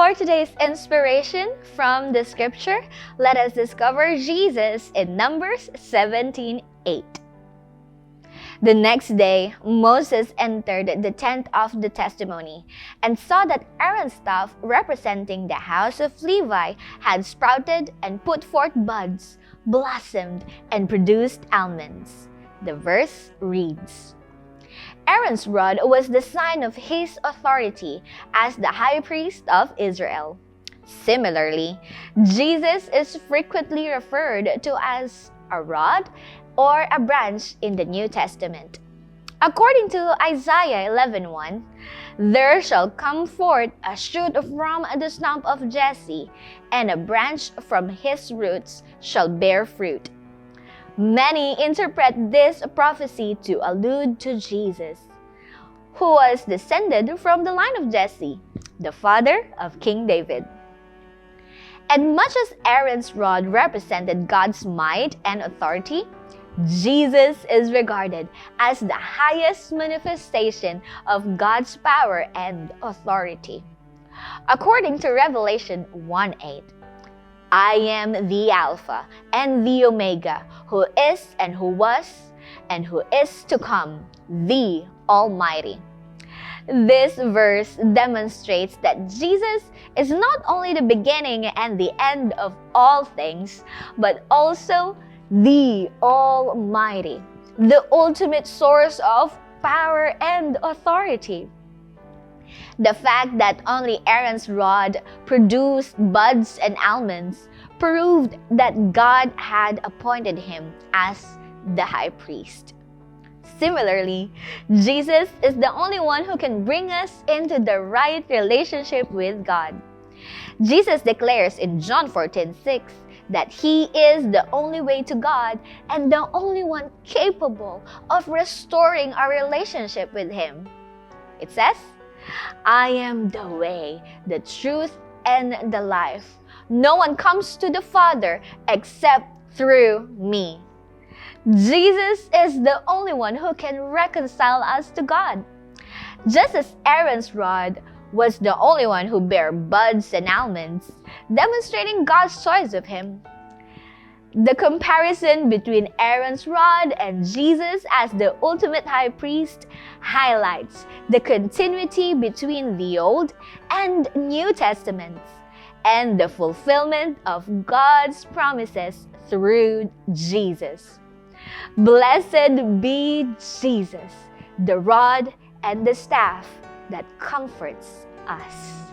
For today's inspiration from the scripture, let us discover Jesus in Numbers 17:8. The next day, Moses entered the tent of the testimony and saw that Aaron's staff representing the house of Levi had sprouted and put forth buds, blossomed, and produced almonds. The verse reads, Aaron's rod was the sign of his authority as the high priest of Israel. Similarly, Jesus is frequently referred to as a rod or a branch in the New Testament. According to Isaiah 11:1, there shall come forth a shoot from the stump of Jesse, and a branch from his roots shall bear fruit. Many interpret this prophecy to allude to Jesus, who was descended from the line of Jesse, the father of King David. And much as Aaron's rod represented God's might and authority, Jesus is regarded as the highest manifestation of God's power and authority. According to Revelation 1:8, I am the Alpha and the Omega, who is and who was and who is to come, the Almighty. This verse demonstrates that Jesus is not only the beginning and the end of all things, but also the Almighty, the ultimate source of power and authority. The fact that only Aaron's rod produced buds and almonds proved that God had appointed him as the high priest. Similarly, Jesus is the only one who can bring us into the right relationship with God. Jesus declares in John 14:6 that He is the only way to God and the only one capable of restoring our relationship with Him. It says, I am the way, the truth, and the life. No one comes to the Father except through me. Jesus is the only one who can reconcile us to God. Just as Aaron's rod was the only one who bare buds and almonds, demonstrating God's choice of him. The comparison between Aaron's rod and Jesus as the ultimate high priest highlights the continuity between the Old and New Testaments and the fulfillment of God's promises through Jesus. Blessed be Jesus, the rod and the staff that comforts us.